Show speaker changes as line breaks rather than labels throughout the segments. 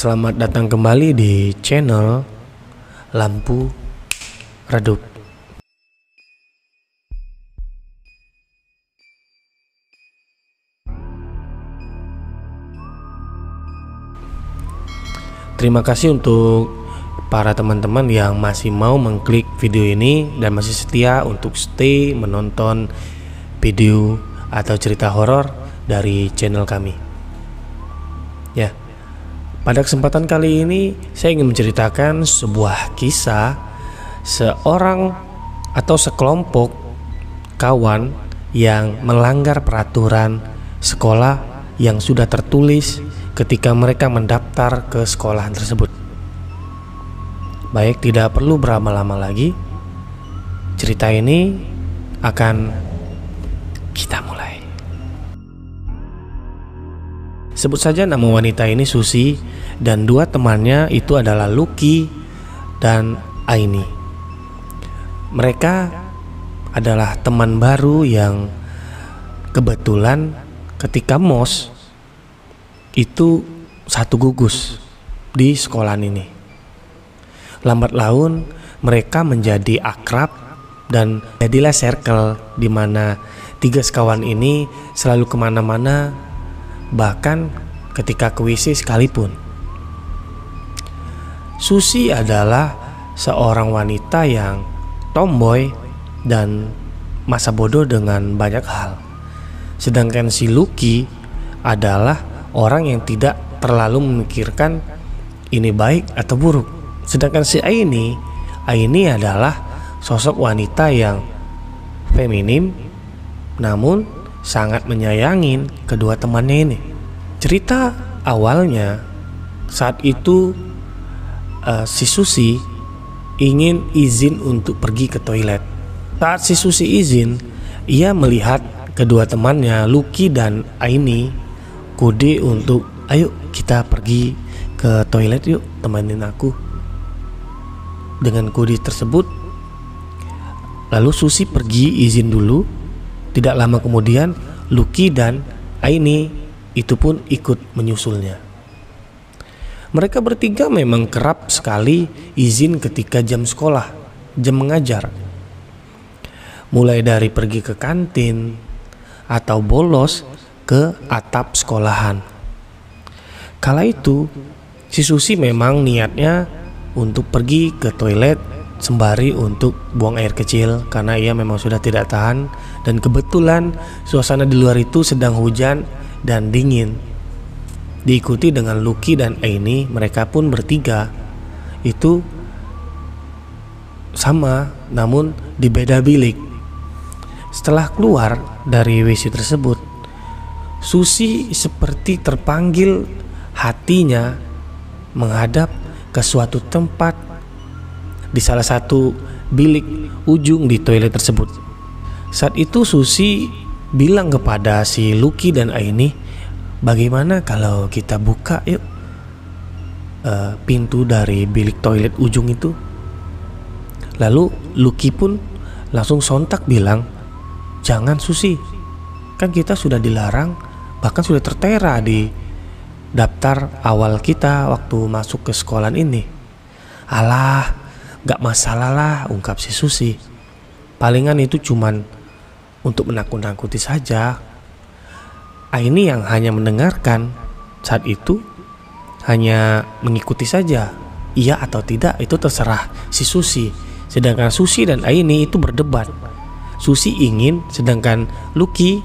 Selamat datang kembali di channel Lampu Redup. Terima kasih untuk para teman-teman yang masih mau mengklik video ini dan masih setia untuk stay menonton video atau cerita horor dari channel kami. Ya. Pada kesempatan kali ini saya ingin menceritakan sebuah kisah seorang atau sekelompok kawan yang melanggar peraturan sekolah yang sudah tertulis ketika mereka mendaftar ke sekolahan tersebut. Baik, tidak perlu berlama-lama lagi. Cerita ini akan kita mulai. Sebut saja nama wanita ini Susi, dan dua temannya itu adalah Lucky dan Aini. Mereka adalah teman baru yang kebetulan ketika MOS itu satu gugus di sekolahan ini. Lambat laun mereka menjadi akrab dan jadilah circle di mana tiga sekawan ini selalu kemana-mana, bahkan ketika ke WC sekalipun. Susi adalah seorang wanita yang tomboy dan masa bodoh dengan banyak hal. Sedangkan si Lucky adalah orang yang tidak terlalu memikirkan ini baik atau buruk. Sedangkan si Aini adalah sosok wanita yang feminim namun sangat menyayangin kedua temannya ini. Cerita awalnya saat itu si Susi ingin izin untuk pergi ke toilet. Saat si Susi izin, ia melihat kedua temannya Lucky dan Aini kode untuk ayo kita pergi ke toilet yuk, temenin aku. Dengan kode tersebut lalu Susi pergi izin dulu. Tidak lama kemudian Lucky dan Aini itu pun ikut menyusulnya. Mereka bertiga memang kerap sekali izin ketika jam sekolah, jam mengajar. Mulai dari pergi ke kantin atau bolos ke atap sekolahan. Kala itu si Susi memang niatnya untuk pergi ke toilet sembari untuk buang air kecil karena ia memang sudah tidak tahan, dan kebetulan suasana di luar itu sedang hujan dan dingin. Diikuti dengan Lucky dan Aini, mereka pun bertiga itu sama namun di beda bilik. Setelah keluar dari WC tersebut, Susi seperti terpanggil hatinya menghadap ke suatu tempat di salah satu bilik ujung di toilet tersebut. Saat itu Susi bilang kepada si Lucky dan Aini, bagaimana kalau kita buka yuk pintu dari bilik toilet ujung itu. Lalu Lucky pun langsung sontak bilang, jangan Susi, kan kita sudah dilarang, bahkan sudah tertera di daftar awal kita waktu masuk ke sekolahan ini. Alah, gak masalah lah, ungkap si Susi. Palingan itu cuman untuk menakut-nakuti saja. Aini yang hanya mendengarkan saat itu hanya mengikuti saja. Iya atau tidak itu terserah si Susi. Sedangkan Susi dan Aini itu berdebat. Susi ingin, sedangkan Lucky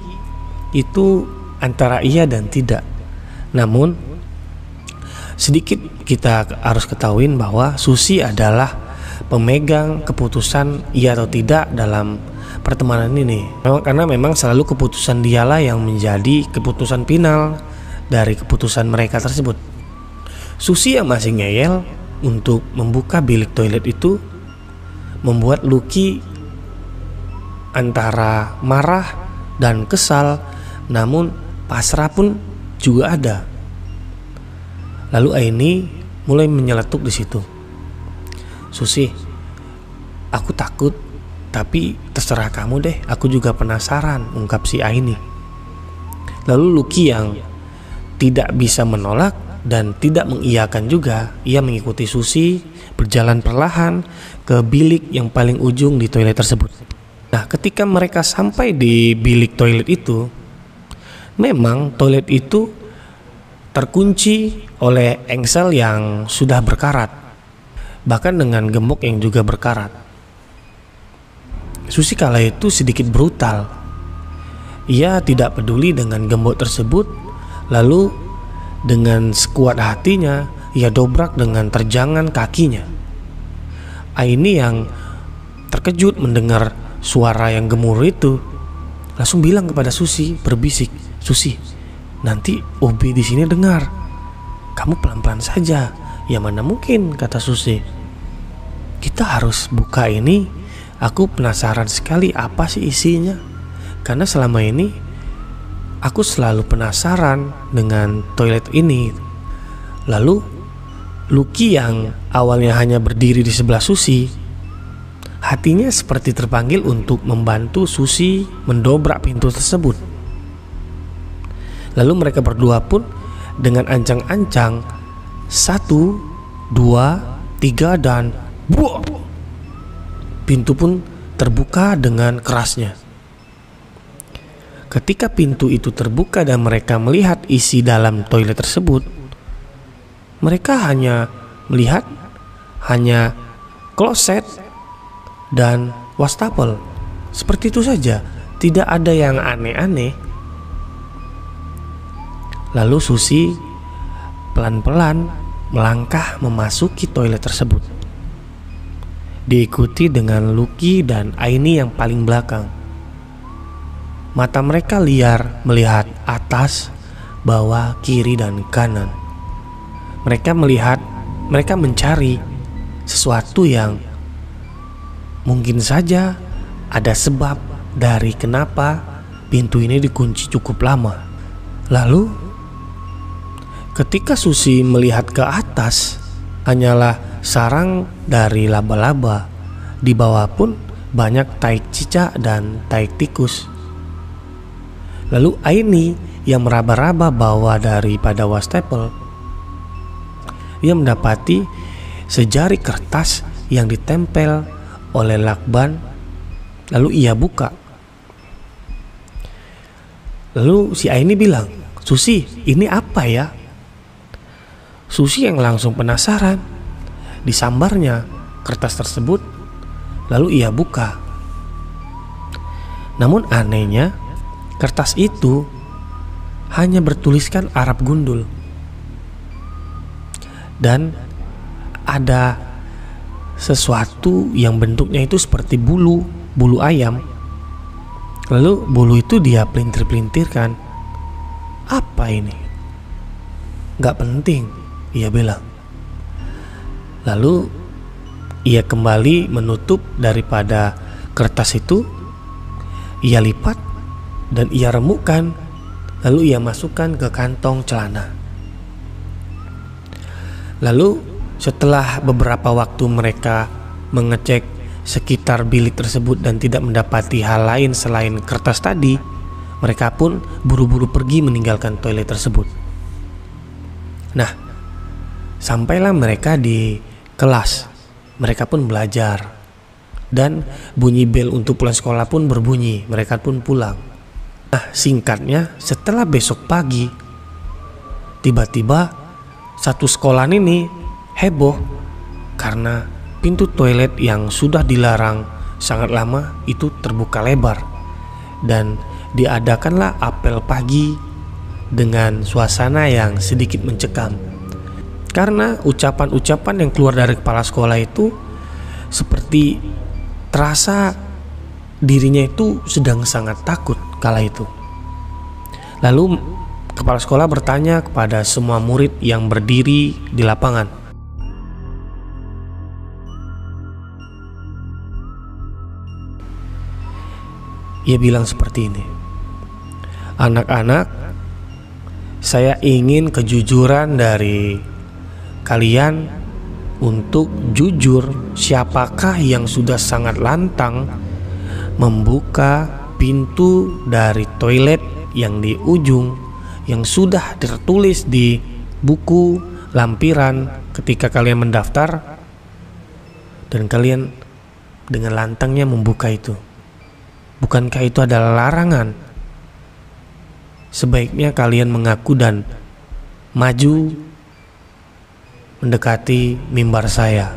itu antara iya dan tidak. Namun sedikit kita harus ketahuin bahwa Susi adalah pemegang keputusan iya atau tidak dalam pertemanan ini. Karena memang selalu keputusan dialah yang menjadi keputusan final dari keputusan mereka tersebut. Susi yang masih ngeyel untuk membuka bilik toilet itu membuat Lucky antara marah dan kesal, namun pasrah pun juga ada. Lalu Aini mulai menyeletuk di situ. Susi, aku takut, tapi terserah kamu deh, aku juga penasaran, ungkap si Aini. Lalu Lucky yang tidak bisa menolak dan tidak mengiyakan juga, ia mengikuti Susi berjalan perlahan ke bilik yang paling ujung di toilet tersebut. Nah, ketika mereka sampai di bilik toilet itu, memang toilet itu terkunci oleh engsel yang sudah berkarat, bahkan dengan gembok yang juga berkarat. Susi kala itu sedikit brutal. Ia tidak peduli dengan gembok tersebut, lalu dengan sekuat hatinya ia dobrak dengan terjangan kakinya. Aini yang terkejut mendengar suara yang gemuruh itu langsung bilang kepada Susi, berbisik, "Susi, nanti Ubi di sini dengar. Kamu pelan-pelan saja." "Ya mana mungkin," kata Susi. "Kita harus buka ini. Aku penasaran sekali apa sih isinya. Karena selama ini aku selalu penasaran dengan toilet ini." Lalu Lucky yang awalnya hanya berdiri di sebelah Susi, hatinya seperti terpanggil untuk membantu Susi mendobrak pintu tersebut. Lalu mereka berdua pun dengan ancang-ancang 1, 2, 3 dan buah! Pintu pun terbuka dengan kerasnya. Ketika pintu itu terbuka dan mereka melihat isi dalam toilet tersebut, mereka hanya melihat kloset dan wastafel. Seperti itu saja, tidak ada yang aneh-aneh. Lalu Susi pelan-pelan melangkah memasuki toilet tersebut, diikuti dengan Lucky dan Aini yang paling belakang. Mata mereka liar melihat atas, bawah, kiri, dan kanan. Mereka mencari sesuatu yang mungkin saja ada sebab dari kenapa pintu ini dikunci cukup lama. Lalu ketika Susi melihat ke atas, hanyalah sarang dari laba-laba. Di bawah pun banyak tai cicak dan tai tikus. Lalu Aini yang meraba-raba bawah daripada wastafel, ia mendapati sejari kertas yang ditempel oleh lakban. Lalu ia buka. Lalu si Aini bilang, "Susi, ini apa ya?" Susi yang langsung penasaran. Disambarnya kertas tersebut, lalu ia buka. Namun anehnya, kertas itu hanya bertuliskan Arab gundul. Dan ada sesuatu yang bentuknya itu seperti bulu ayam. Lalu bulu itu dia pelintir-pelintirkan. "Apa ini?" "Gak penting," ia bilang. Lalu ia kembali menutup daripada kertas itu. Ia lipat dan ia remukkan. Lalu ia masukkan ke kantong celana. Lalu setelah beberapa waktu mereka mengecek sekitar bilik tersebut dan tidak mendapati hal lain selain kertas tadi, mereka pun buru-buru pergi meninggalkan toilet tersebut. Nah, sampailah mereka di kelas. Mereka pun belajar. Dan bunyi bel untuk pulang sekolah pun berbunyi. Mereka pun pulang. Nah, singkatnya, setelah besok pagi, tiba-tiba satu sekolah ini heboh karena pintu toilet yang sudah dilarang sangat lama itu terbuka lebar. Dan diadakanlah apel pagi dengan suasana yang sedikit mencekam. Karena ucapan-ucapan yang keluar dari kepala sekolah itu seperti terasa dirinya itu sedang sangat takut kala itu. Lalu kepala sekolah bertanya kepada semua murid yang berdiri di lapangan, ia bilang seperti ini, "Anak-anak, saya ingin kejujuran dari kalian untuk jujur siapakah yang sudah sangat lantang membuka pintu dari toilet yang di ujung yang sudah tertulis di buku, lampiran ketika kalian mendaftar, dan kalian dengan lantangnya membuka itu. Bukankah itu adalah larangan? Sebaiknya kalian mengaku dan maju mendekati mimbar saya.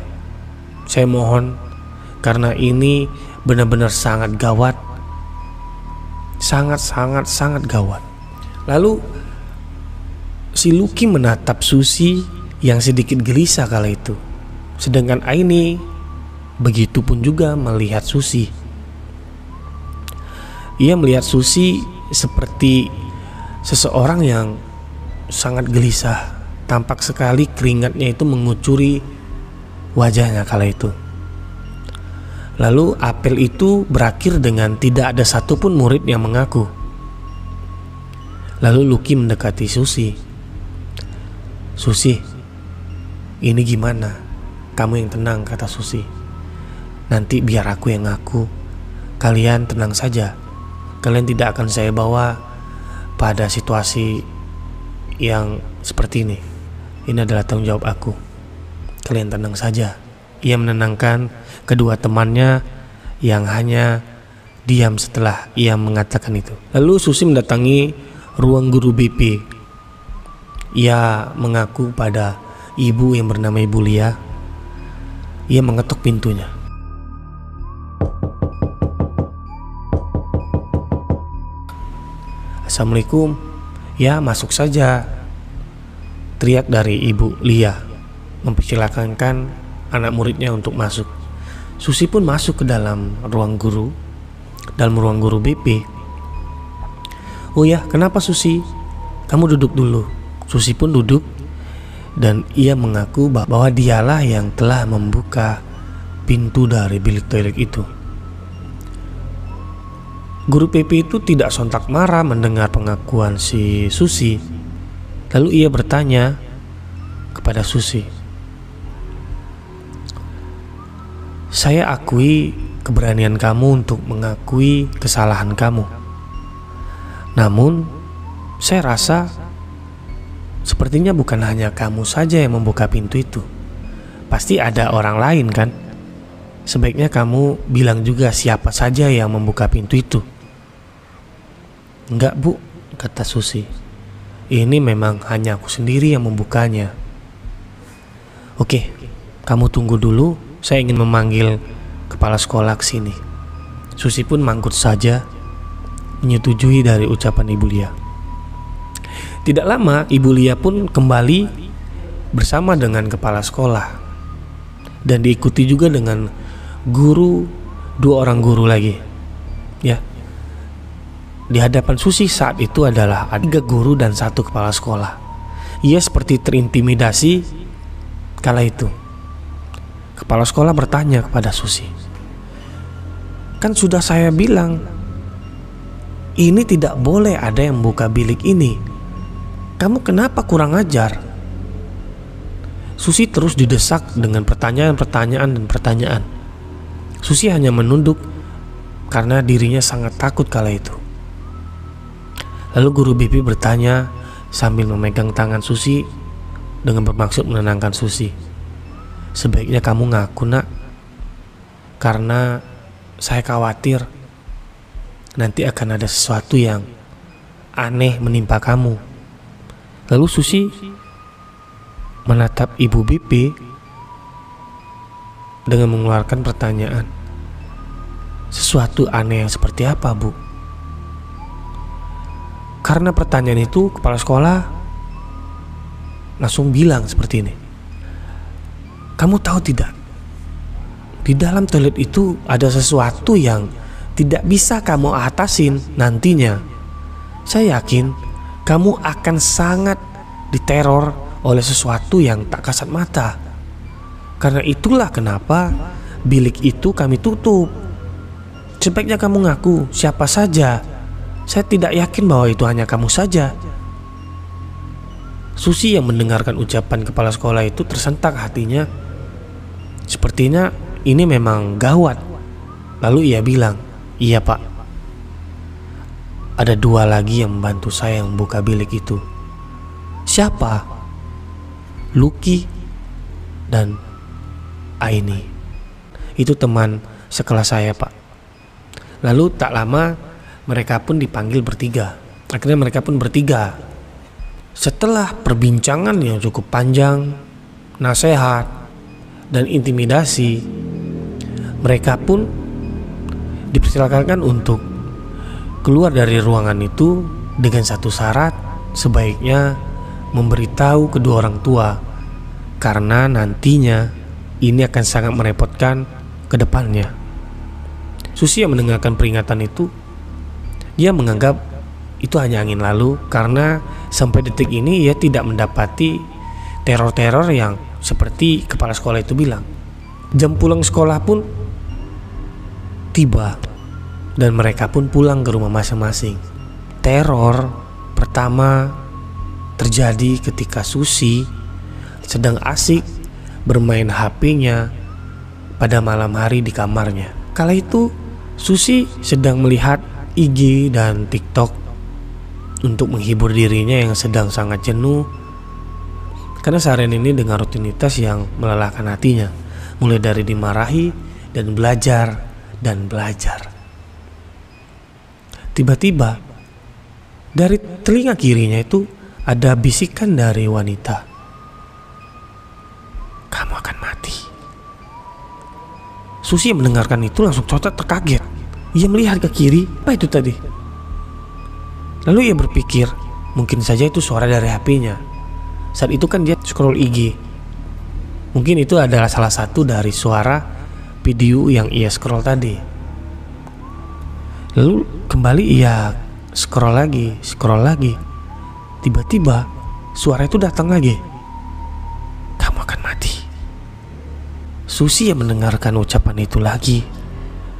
Saya mohon, karena ini benar-benar sangat gawat. Sangat gawat. Lalu si Lucky menatap Susi yang sedikit gelisah kala itu. Sedangkan Aini begitu pun juga melihat Susi. Ia melihat Susi seperti seseorang yang sangat gelisah. Tampak sekali keringatnya itu mengucuri wajahnya kala itu. Lalu apel itu berakhir dengan tidak ada satupun murid yang mengaku. Lalu Lucky mendekati Susi. Susi, ini gimana? Kamu yang tenang, kata Susi. Nanti biar aku yang ngaku. Kalian tenang saja. Kalian tidak akan saya bawa pada situasi yang seperti ini. Ini adalah tanggung jawab aku. Kalian tenang saja. Ia menenangkan kedua temannya yang hanya diam setelah ia mengatakan itu. Lalu Susi mendatangi ruang guru BP. Ia mengaku pada ibu yang bernama Ibu Lia. Ia mengetuk pintunya. Assalamualaikum. Ya, masuk saja, teriak dari Ibu Lia, mempersilakan anak muridnya untuk masuk. Susi pun masuk ke dalam ruang guru BP. Oh ya, kenapa Susi? Kamu duduk dulu. Susi pun duduk dan ia mengaku bahwa dialah yang telah membuka pintu dari bilik toilet itu. Guru PP itu tidak sontak marah mendengar pengakuan si Susi. Lalu ia bertanya kepada Susi, saya akui keberanian kamu untuk mengakui kesalahan kamu. Namun, saya rasa sepertinya bukan hanya kamu saja yang membuka pintu itu. Pasti ada orang lain kan? Sebaiknya kamu bilang juga siapa saja yang membuka pintu itu. Enggak, Bu, kata Susi. Ini memang hanya aku sendiri yang membukanya. Oke, kamu tunggu dulu. Saya ingin memanggil kepala sekolah ke sini. Susi pun manggut saja, menyetujui dari ucapan Ibu Lia. Tidak lama Ibu Lia pun kembali bersama dengan kepala sekolah dan diikuti juga dengan dua orang guru lagi. Ya. Di hadapan Susi saat itu adalah 3 guru dan 1 kepala sekolah. Ia seperti terintimidasi kala itu. Kepala sekolah bertanya kepada Susi, kan sudah saya bilang, ini tidak boleh ada yang buka bilik ini. Kamu kenapa kurang ajar? Susi terus didesak dengan pertanyaan. Susi hanya menunduk karena dirinya sangat takut kala itu. Lalu guru BP bertanya sambil memegang tangan Susi dengan bermaksud menenangkan Susi. Sebaiknya kamu ngaku, Nak, karena saya khawatir nanti akan ada sesuatu yang aneh menimpa kamu. Lalu Susi menatap Ibu BP dengan mengeluarkan pertanyaan, sesuatu aneh yang seperti apa, Bu? Karena pertanyaan itu, kepala sekolah langsung bilang seperti ini, kamu tahu tidak, di dalam toilet itu ada sesuatu yang tidak bisa kamu atasin nantinya. Saya yakin kamu akan sangat diteror oleh sesuatu yang tak kasat mata. Karena itulah kenapa bilik itu kami tutup. Sebaiknya kamu ngaku siapa saja. Saya tidak yakin bahwa itu hanya kamu saja. Susi yang mendengarkan ucapan kepala sekolah itu tersentak hatinya. Sepertinya ini memang gawat. Lalu ia bilang, iya Pak, ada 2 lagi yang membantu saya membuka bilik itu. Siapa? Lucky dan Aini. Itu teman sekelas saya, Pak. Lalu tak lama mereka pun dipanggil bertiga. Akhirnya mereka pun bertiga. Setelah perbincangan yang cukup panjang, nasihat, dan intimidasi, mereka pun dipersilakan untuk keluar dari ruangan itu dengan satu syarat, sebaiknya memberitahu kedua orang tua karena nantinya ini akan sangat merepotkan ke depannya. Susi yang mendengarkan peringatan itu, dia menganggap itu hanya angin lalu karena sampai detik ini ia tidak mendapati teror-teror yang seperti kepala sekolah itu bilang. Jam pulang sekolah pun tiba dan mereka pun pulang ke rumah masing-masing. Teror pertama terjadi ketika Susi sedang asik bermain HP-nya pada malam hari di kamarnya. Kala itu Susi sedang melihat IG dan TikTok untuk menghibur dirinya yang sedang sangat jenuh karena seharian ini dengan rutinitas yang melelahkan hatinya, mulai dari dimarahi dan belajar. Tiba-tiba dari telinga kirinya itu ada bisikan dari wanita, "Kamu akan mati." Susi yang mendengarkan itu langsung terkaget. Ia melihat ke kiri, apa itu tadi? Lalu ia berpikir mungkin saja itu suara dari HP-nya. Saat itu kan dia scroll IG. Mungkin itu adalah salah satu dari suara video yang ia scroll tadi. Lalu kembali ia scroll lagi. Tiba-tiba suara itu datang lagi. "Kamu akan mati." Susi yang mendengarkan ucapan itu lagi,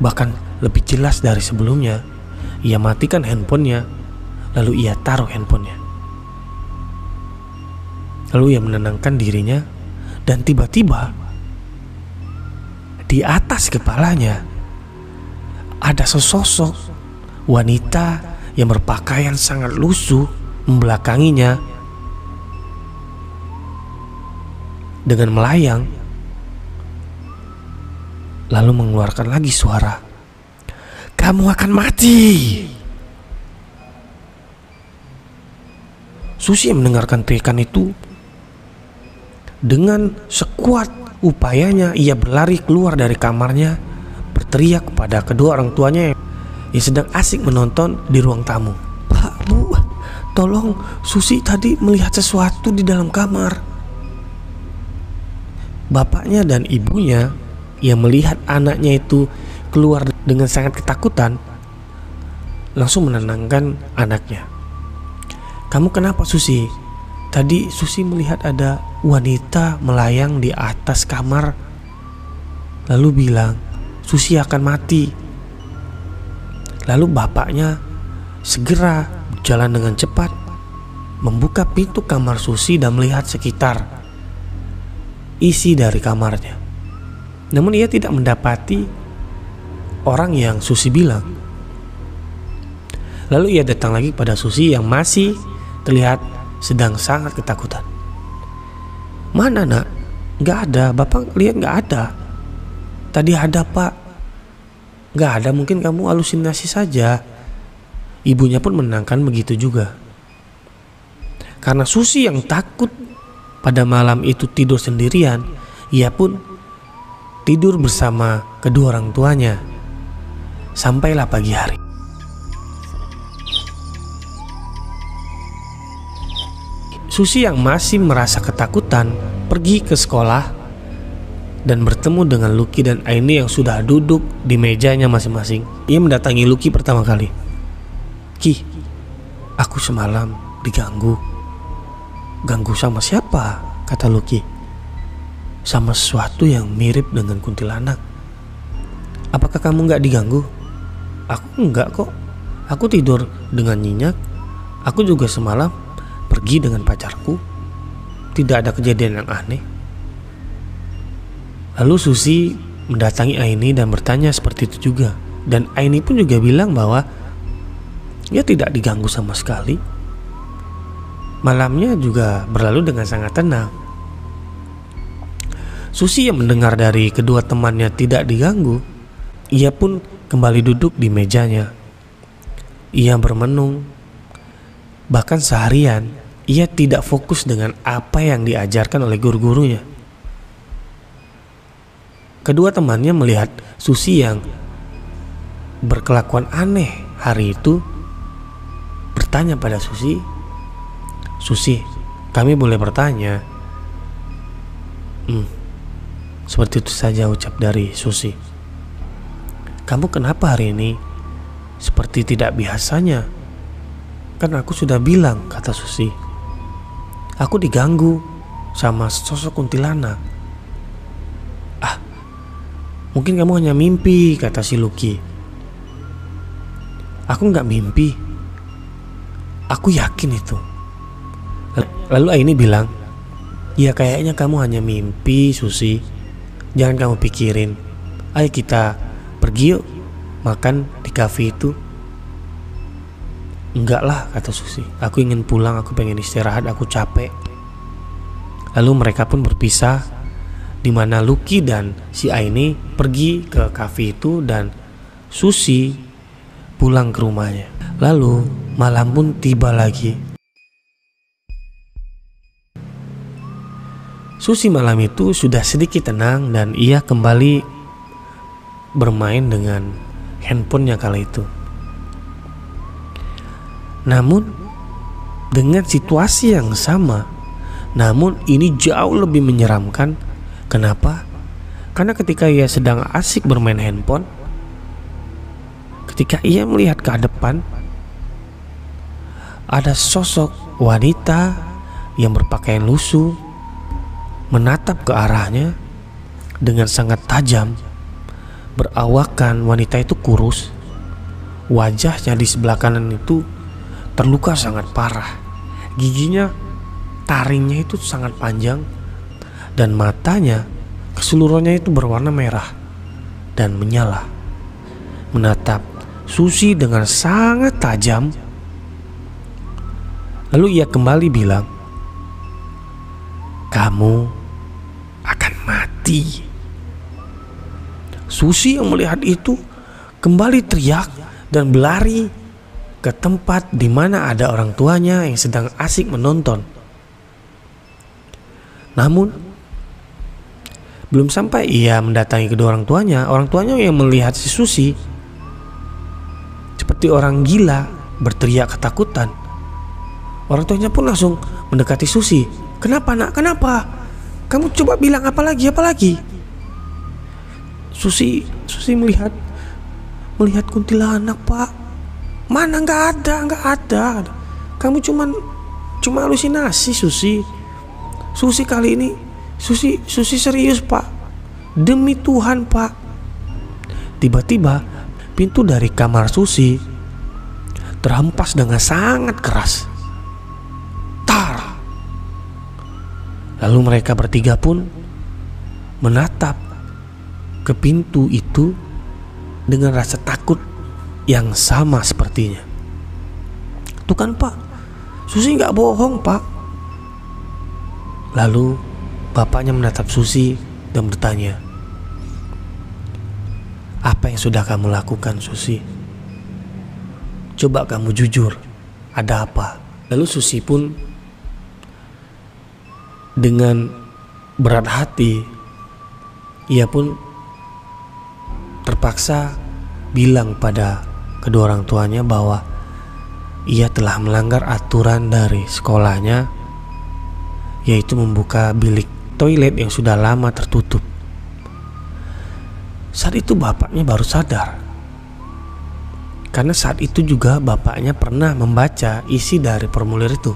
bahkan lebih jelas dari sebelumnya. Ia matikan handphonenya, lalu ia taruh handphonenya. Lalu ia menenangkan dirinya, dan tiba-tiba di atas kepalanya ada sesosok wanita yang berpakaian sangat lusuh membelakanginya dengan melayang, lalu mengeluarkan lagi suara, "Kamu akan mati." Susi yang mendengarkan teriakan itu, dengan sekuat upayanya ia berlari keluar dari kamarnya, berteriak kepada kedua orang tuanya yang sedang asik menonton di ruang tamu. "Pak, Bu, tolong, Susi tadi melihat sesuatu di dalam kamar." Bapaknya dan ibunya yang melihat anaknya itu keluar dengan sangat ketakutan langsung menenangkan anaknya. "Kamu kenapa, Susi? Tadi Susi melihat ada wanita melayang di atas kamar, lalu bilang Susi akan mati." Lalu bapaknya segera berjalan dengan cepat, membuka pintu kamar Susi dan melihat sekitar isi dari kamarnya. Namun ia tidak mendapati orang yang Susi bilang. Lalu ia datang lagi pada Susi yang masih terlihat sedang sangat ketakutan. "Mana, Nak? Gak ada, Bapak lihat gak ada." "Tadi ada, Pak." "Gak ada, mungkin kamu halusinasi saja." Ibunya pun menenangkan begitu juga. Karena Susi yang takut pada malam itu tidur sendirian, ia pun tidur bersama kedua orang tuanya. Sampailah pagi hari. Susi yang masih merasa ketakutan pergi ke sekolah dan bertemu dengan Lucky dan Aini yang sudah duduk di mejanya masing-masing. Ia mendatangi Lucky pertama kali. "Ki, aku semalam diganggu." "Ganggu sama siapa?" kata Lucky. "Sama sesuatu yang mirip dengan kuntilanak." "Apakah kamu gak diganggu?" "Aku enggak kok, aku tidur dengan nyenyak. Aku juga semalam pergi dengan pacarku. Tidak ada kejadian yang aneh." Lalu Susi mendatangi Aini dan bertanya seperti itu juga. Dan Aini pun juga bilang bahwa ia tidak diganggu sama sekali. Malamnya juga berlalu dengan sangat tenang. Susi yang mendengar dari kedua temannya tidak diganggu, ia pun kembali duduk di mejanya. Ia bermenung. Bahkan seharian ia tidak fokus dengan apa yang diajarkan oleh guru-gurunya. Kedua temannya melihat Susi yang berkelakuan aneh hari itu, bertanya pada Susi, "Susi, kami boleh bertanya?" Seperti itu saja ucap dari Susi. "Kamu kenapa hari ini seperti tidak biasanya? Kan aku sudah bilang," kata Susi. "Aku diganggu sama sosok kuntilanak." "Mungkin kamu hanya mimpi," kata si Lucky. "Aku nggak mimpi. Aku yakin itu." Lalu Aini bilang, "Ya kayaknya kamu hanya mimpi, Susi. Jangan kamu pikirin. Ayo kita pergi yuk makan di kafe itu." "Enggak lah," kata Susi. "Aku ingin pulang, aku pengen istirahat, aku capek." Lalu mereka pun berpisah, di mana Lucky dan si Aini pergi ke kafe itu dan Susi pulang ke rumahnya. Lalu malam pun tiba lagi. Susi malam itu sudah sedikit tenang dan ia kembali bermain dengan handphonenya kala itu. Namun dengan situasi yang sama, namun ini jauh lebih menyeramkan. Kenapa? Karena ketika ia sedang asik bermain handphone, ketika ia melihat ke depan, ada sosok wanita yang berpakaian lusuh menatap ke arahnya dengan sangat tajam. Berawakan wanita itu kurus, wajahnya di sebelah kanan itu terluka sangat parah, giginya taringnya itu sangat panjang, dan matanya keseluruhannya itu berwarna merah dan menyala, menatap Susi dengan sangat tajam. Lalu ia kembali bilang, "Kamu akan mati." Susi yang melihat itu kembali teriak dan berlari ke tempat di mana ada orang tuanya yang sedang asik menonton. Namun belum sampai ia mendatangi kedua orang tuanya yang melihat si Susi seperti orang gila berteriak ketakutan. Orang tuanya pun langsung mendekati Susi. "Kenapa nak? Kenapa? Kamu coba bilang apa lagi? Susi melihat kuntilanak, Pak." "Mana? Nggak ada. Kamu cuma halusinasi, Susi. Susi kali ini, Susi serius, Pak. Demi Tuhan, Pak." Tiba-tiba pintu dari kamar Susi terhempas dengan sangat keras. Tar. Lalu mereka bertiga pun menatap ke pintu itu dengan rasa takut yang sama sepertinya. "Tuh kan, Pak, Susi nggak bohong, Pak." Lalu bapaknya menatap Susi dan bertanya, "Apa yang sudah kamu lakukan, Susi? Coba kamu jujur, ada apa?" Lalu Susi pun dengan berat hati, ia pun terpaksa bilang pada kedua orang tuanya bahwa ia telah melanggar aturan dari sekolahnya, yaitu membuka bilik toilet yang sudah lama tertutup. Saat itu bapaknya baru sadar, karena saat itu juga bapaknya pernah membaca isi dari formulir itu.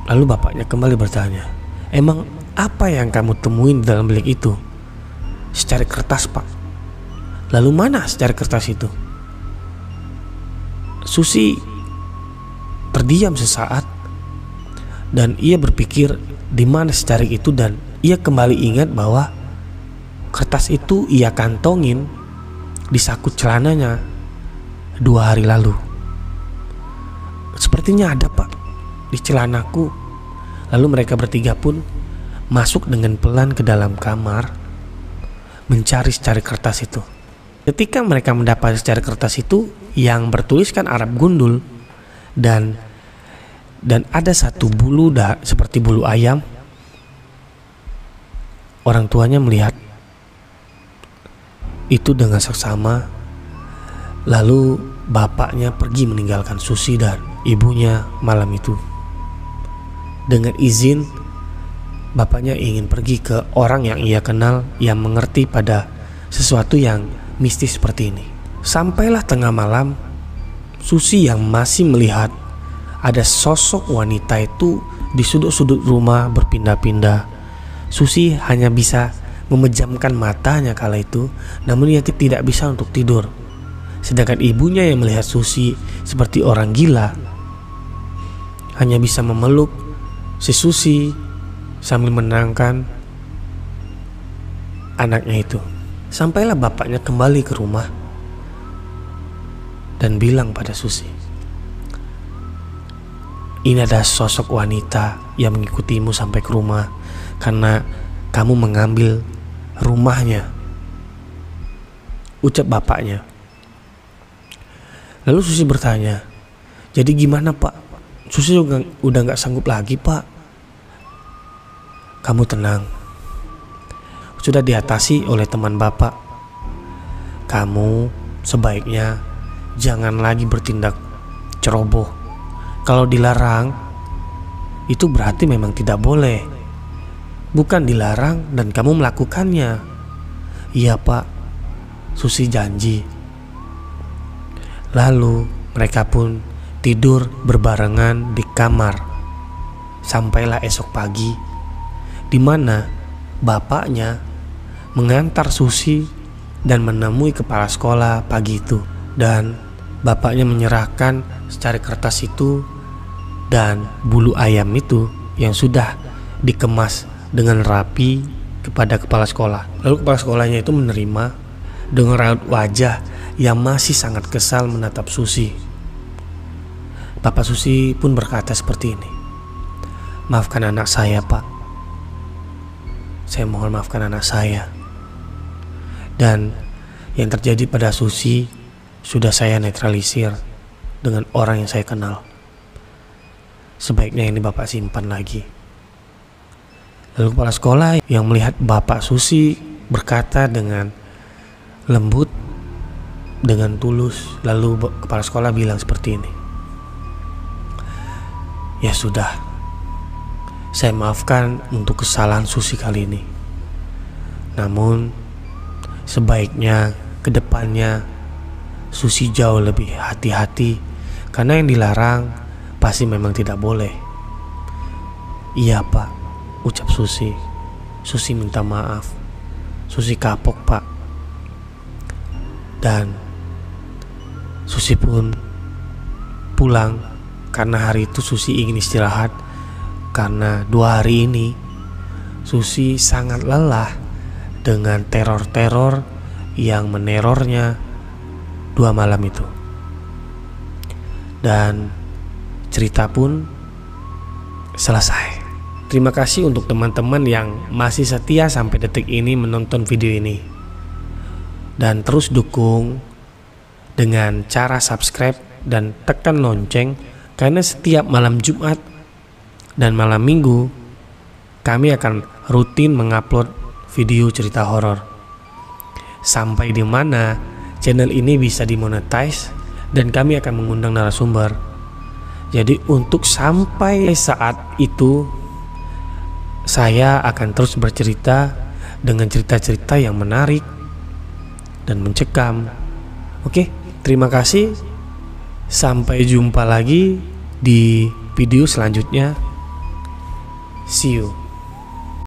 Lalu bapaknya kembali bertanya, "Emang apa yang kamu temuin di dalam bilik itu?" "Secari kertas, Pak." "Lalu mana secari kertas itu?" Susi terdiam sesaat dan ia berpikir di mana secari itu, dan ia kembali ingat bahwa kertas itu ia kantongin di saku celananya 2 hari lalu. "Sepertinya ada, Pak, di celanaku." Lalu mereka bertiga pun masuk dengan pelan ke dalam kamar mencari secari kertas itu. Ketika mereka mendapat secari kertas itu yang bertuliskan Arab gundul dan ada satu bulu seperti bulu ayam, orang tuanya melihat itu dengan seksama. Lalu bapaknya pergi meninggalkan Susi dan ibunya malam itu. Dengan izin, bapaknya ingin pergi ke orang yang ia kenal yang mengerti pada sesuatu yang mistis seperti ini. Sampailah tengah malam, Susi yang masih melihat ada sosok wanita itu di sudut-sudut rumah berpindah-pindah. Susi hanya bisa memejamkan matanya kala itu, namun ia tidak bisa untuk tidur. Sedangkan ibunya yang melihat Susi seperti orang gila hanya bisa memeluk si Susi sambil menenangkan anaknya itu. Sampailah bapaknya kembali ke rumah dan bilang pada Susi, "Ini ada sosok wanita yang mengikutimu sampai ke rumah karena kamu mengambil rumahnya," ucap bapaknya. Lalu Susi bertanya, "Jadi gimana, Pak? Susi udah gak sanggup lagi, Pak." "Kamu tenang, sudah diatasi oleh teman Bapak. Kamu sebaiknya jangan lagi bertindak ceroboh. Kalau dilarang, itu berarti memang tidak boleh. Bukan dilarang dan kamu melakukannya." "Iya, Pak, Susi janji." Lalu mereka pun tidur berbarengan di kamar. Sampailah esok pagi, di mana bapaknya mengantar Susi dan menemui kepala sekolah pagi itu. Dan bapaknya menyerahkan secari kertas itu dan bulu ayam itu yang sudah dikemas dengan rapi kepada kepala sekolah. Lalu kepala sekolahnya itu menerima dengan raut wajah yang masih sangat kesal menatap Susi. Bapak Susi pun berkata seperti ini, "Maafkan anak saya, Pak. Saya mohon maafkan anak saya. Dan yang terjadi pada Susi sudah saya netralisir dengan orang yang saya kenal. Sebaiknya ini Bapak simpan lagi." Lalu kepala sekolah yang melihat Bapak Susi berkata dengan lembut, dengan tulus. Lalu kepala sekolah bilang seperti ini, "Ya sudah, saya maafkan untuk kesalahan Susi kali ini. Namun sebaiknya ke depannya Susi jauh lebih hati-hati, karena yang dilarang pasti memang tidak boleh." "Iya, Pak," ucap Susi. Susi minta maaf. Susi kapok, Pak. Dan Susi pun pulang karena hari itu Susi ingin istirahat, karena 2 hari ini Susi sangat lelah dengan teror-teror yang menerornya 2 malam itu. Dan cerita pun selesai. Terima kasih untuk teman-teman yang masih setia sampai detik ini menonton video ini. Dan terus dukung dengan cara subscribe dan tekan lonceng, karena setiap malam Jumat dan malam Minggu kami akan rutin mengupload video cerita horor. Sampai di mana channel ini bisa dimonetize dan kami akan mengundang narasumber. Jadi untuk sampai saat itu saya akan terus bercerita dengan cerita-cerita yang menarik dan mencekam. Oke, terima kasih. Sampai jumpa lagi di video selanjutnya. See you.